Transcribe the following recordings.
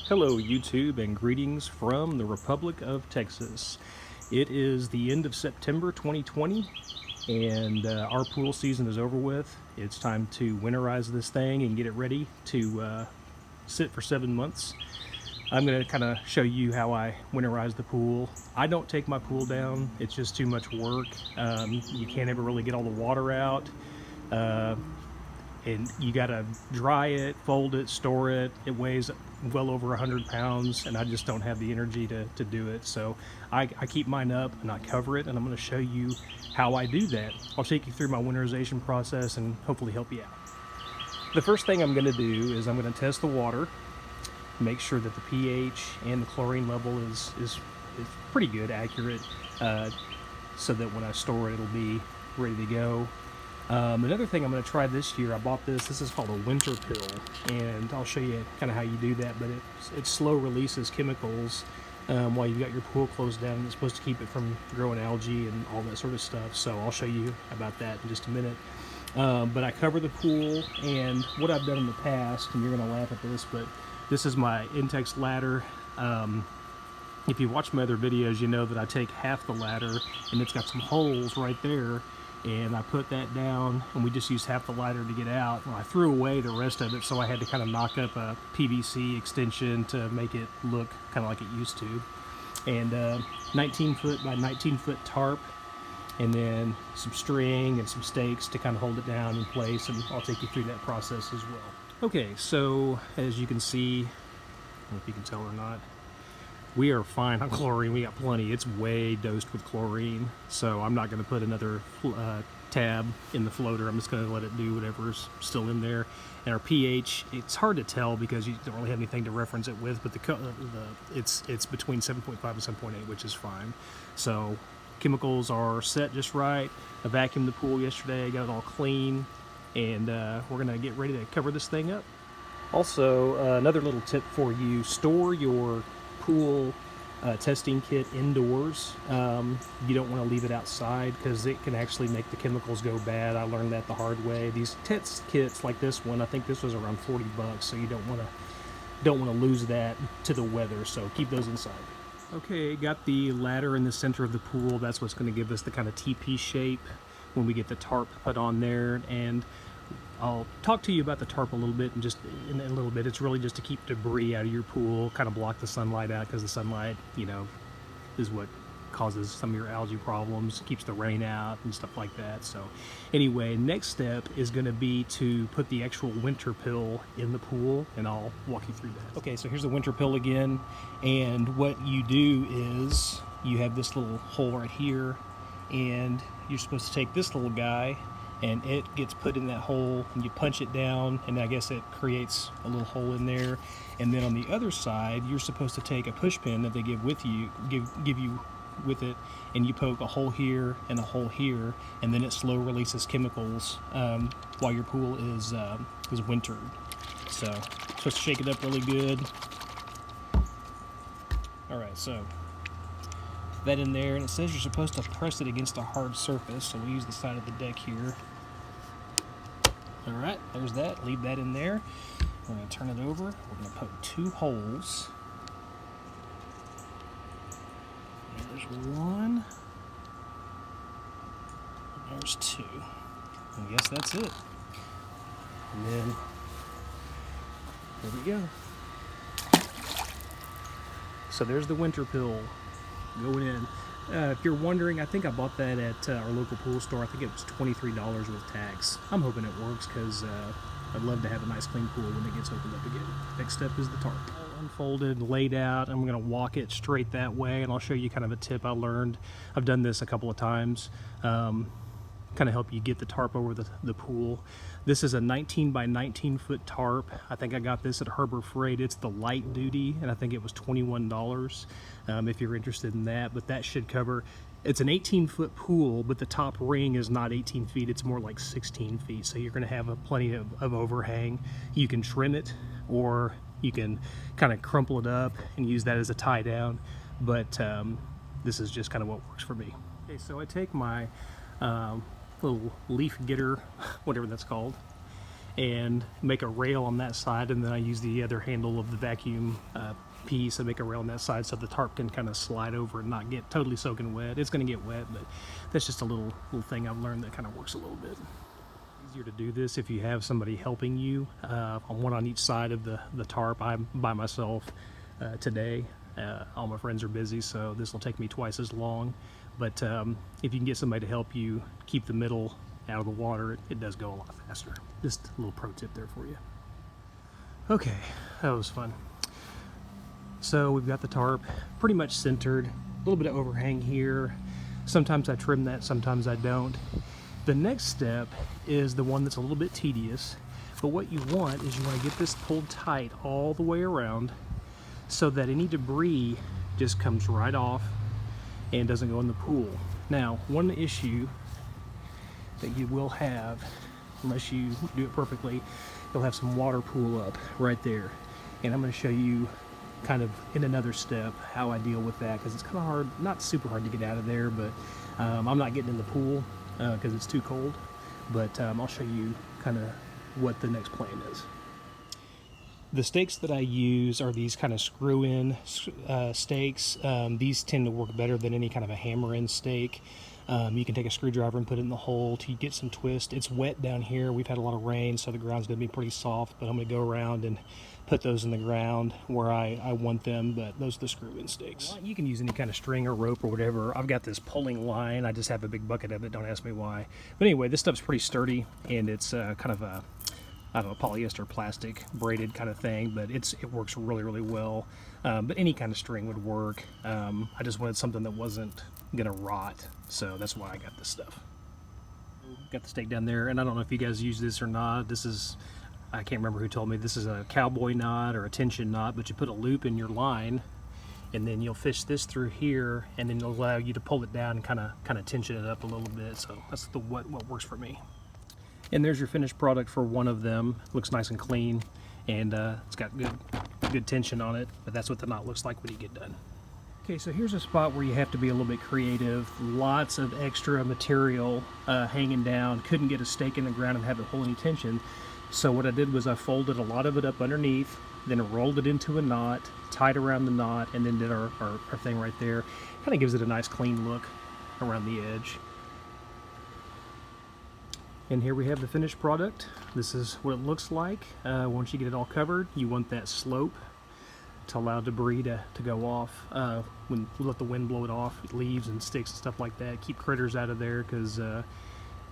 Hello YouTube and greetings from the Republic of Texas. It is the end of September 2020 and our pool season is over with. It's time to winterize this thing and get it ready to sit for 7 months. I'm going to kind of show you how I winterize the pool. I don't take my pool down, it's just too much work. You can't ever really get all the water out. And you gotta dry it, fold it, store it. It weighs well over 100 pounds and I just don't have the energy to do it. So I keep mine up and I cover it, and I'm gonna show you how I do that. I'll take you through my winterization process and hopefully help you out. The first thing I'm gonna do is I'm gonna test the water, make sure that the pH and the chlorine level is pretty good, accurate, so that when I store it, it'll be ready to go. Another thing I'm going to try this year, I bought this is called a winter pill, and I'll show you kind of how you do that, but it slow releases chemicals while you've got your pool closed down, and it's supposed to keep it from growing algae and all that sort of stuff, so I'll show you about that in just a minute. But I cover the pool, and what I've done in the past, and you're going to laugh at this, but this is my Intex ladder. If you watch my other videos, you know that I take half the ladder, and it's got some holes right there, and I put that down, and we just used half the ladder to get out. Well, I threw away the rest of it, so I had to kind of knock up a PVC extension to make it look kind of like it used to. And 19 foot by 19 foot tarp, and then some string and some stakes to kind of hold it down in place, and I'll take you through that process as well. Okay, so as you can see, I don't know if you can tell or not, we are fine on chlorine. We got plenty. It's way dosed with chlorine, so I'm not going to put another tab in the floater. I'm just going to let it do whatever's still in there. And our pH, it's hard to tell because you don't really have anything to reference it with, but it's between 7.5 and 7.8, which is fine. So chemicals are set just right. I vacuumed the pool yesterday, got it all clean, and we're going to get ready to cover this thing up. Also, another little tip for you: store your pool testing kit indoors. You don't want to leave it outside because it can actually make the chemicals go bad. I learned that the hard way. These test kits like this one, I think this was around 40 bucks, so you don't want to lose that to the weather, so keep those inside. Okay, got the ladder in the center of the pool. That's what's going to give us the kind of TP shape when we get the tarp put on there, and I'll talk to you about the tarp a little bit in a little bit. It's really just to keep debris out of your pool, kind of block the sunlight out, because the sunlight, you know, is what causes some of your algae problems, keeps the rain out and stuff like that. So anyway, next step is going to be to put the actual winter pill in the pool, and I'll walk you through that. Okay, so here's the winter pill again, and what you do is you have this little hole right here, and you're supposed to take this little guy, and it gets put in that hole, and you punch it down, and I guess it creates a little hole in there. And then on the other side, you're supposed to take a push pin that they give you with it, and you poke a hole here and a hole here, and then it slow releases chemicals while your pool is wintered. So supposed to shake it up really good. All right, so that in there, and it says you're supposed to press it against a hard surface, so we use the side of the deck here. All right, there's that. Leave that in there. We're going to turn it over. We're going to poke 2 holes. There's 1. And there's 2. I guess that's it. And then there we go. So there's the winter pill going in. If you're wondering, I think I bought that at our local pool store. I think it was $23 with tax. I'm hoping it works because I'd love to have a nice clean pool when it gets opened up again. Next step is the tarp. All unfolded, laid out. I'm going to walk it straight that way, and I'll show you kind of a tip I learned. I've done this a couple of times. Kind of help you get the tarp over the pool. This is a 19 by 19 foot tarp. I think I got this at Harbor Freight. It's the light duty, and I think it was $21 if you're interested in that. But that should cover. It's an 18 foot pool, but the top ring is not 18 feet. It's more like 16 feet. So you're going to have plenty of overhang. You can trim it, or you can kind of crumple it up and use that as a tie down. But this is just kind of what works for me. Okay, so I take my little leaf getter, whatever that's called, and make a rail on that side, and then I use the other handle of the vacuum piece and make a rail on that side so the tarp can kind of slide over and not get totally soaking wet. It's going to get wet, but that's just a little thing I've learned that kind of works a little bit. Easier to do this if you have somebody helping you, one on each side of the tarp. I'm by myself today. All my friends are busy, so this will take me twice as long, but if you can get somebody to help you keep the middle out of the water, it does go a lot faster. Just a little pro tip there for you. Okay, that was fun. So we've got the tarp pretty much centered, a little bit of overhang here. Sometimes I trim that, sometimes I don't. The next step is the one that's a little bit tedious, but what you want is you want to get this pulled tight all the way around so that any debris just comes right off and doesn't go in the pool. Now, one issue that you will have, unless you do it perfectly, you'll have some water pool up right there. And I'm going to show you kind of in another step how I deal with that, because it's kind of hard, not super hard to get out of there, but I'm not getting in the pool because it's too cold, but I'll show you kind of what the next plan is. The stakes that I use are these kind of screw-in stakes. These tend to work better than any kind of a hammer-in stake. You can take a screwdriver and put it in the hole to get some twist. It's wet down here. We've had a lot of rain, so the ground's going to be pretty soft, but I'm going to go around and put those in the ground where I want them, but those are the screw-in stakes. You can use any kind of string or rope or whatever. I've got this pulling line. I just have a big bucket of it. Don't ask me why. But anyway, this stuff's pretty sturdy, and it's kind of a, I don't know, polyester plastic braided kind of thing, but it works really, really well. But any kind of string would work. I just wanted something that wasn't gonna rot, so that's why I got this stuff. Got the stake down there, and I don't know if you guys use this or not. This is, I can't remember who told me, this is a cowboy knot or a tension knot, but you put a loop in your line, and then you'll fish this through here, and then it'll allow you to pull it down and kind of tension it up a little bit. So that's what works for me. And there's your finished product for one of them. Looks nice and clean, and it's got good tension on it, but that's what the knot looks like when you get done. Okay, so here's a spot where you have to be a little bit creative. Lots of extra material hanging down. Couldn't get a stake in the ground and have it hold any tension. So what I did was I folded a lot of it up underneath, then rolled it into a knot, tied around the knot, and then did our thing right there. Kind of gives it a nice clean look around the edge. And here we have the finished product. This is what it looks like. Once you get it all covered, you want that slope to allow debris to go off. When you let the wind blow it off, leaves and sticks and stuff like that. Keep critters out of there, because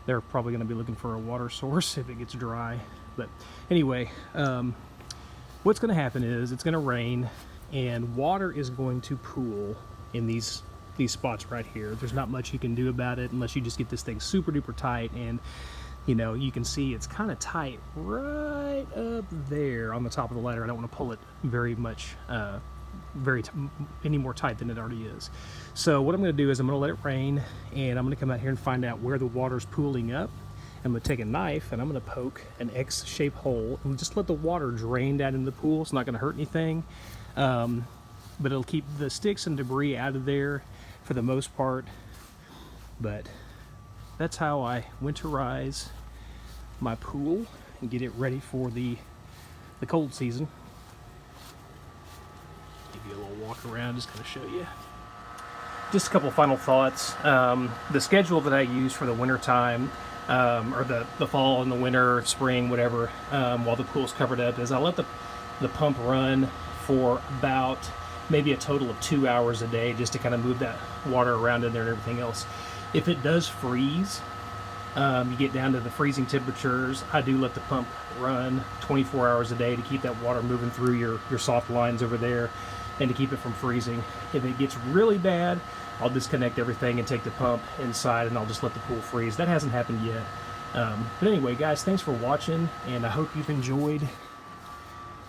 they're probably going to be looking for a water source if it gets dry. But anyway, what's going to happen is it's going to rain, and water is going to pool in these spots right here. There's not much you can do about it unless you just get this thing super duper tight. And you know, you can see it's kind of tight right up there on the top of the ladder. I don't want to pull it very much, any more tight than it already is. So what I'm going to do is I'm going to let it rain, and I'm going to come out here and find out where the water's pooling up. I'm going to take a knife and I'm going to poke an X-shaped hole and just let the water drain down into the pool. It's not going to hurt anything, but it'll keep the sticks and debris out of there for the most part. But that's how I winterize my pool and get it ready for the cold season. Give you a little walk around, just kind of show you. Just a couple final thoughts. The schedule that I use for the winter time, or the fall and the winter, spring, whatever, while the pool's covered up, is I let the pump run for about maybe a total of 2 hours a day, just to kind of move that water around in there and everything else. If it does freeze, you get down to the freezing temperatures, I do let the pump run 24 hours a day to keep that water moving through your soft lines over there and to keep it from freezing. If it gets really bad, I'll disconnect everything and take the pump inside, and I'll just let the pool freeze. That hasn't happened yet. But anyway, guys, thanks for watching, and I hope you've enjoyed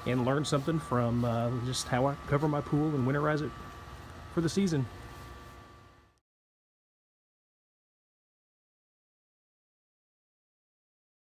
and learned something from just how I cover my pool and winterize it for the season.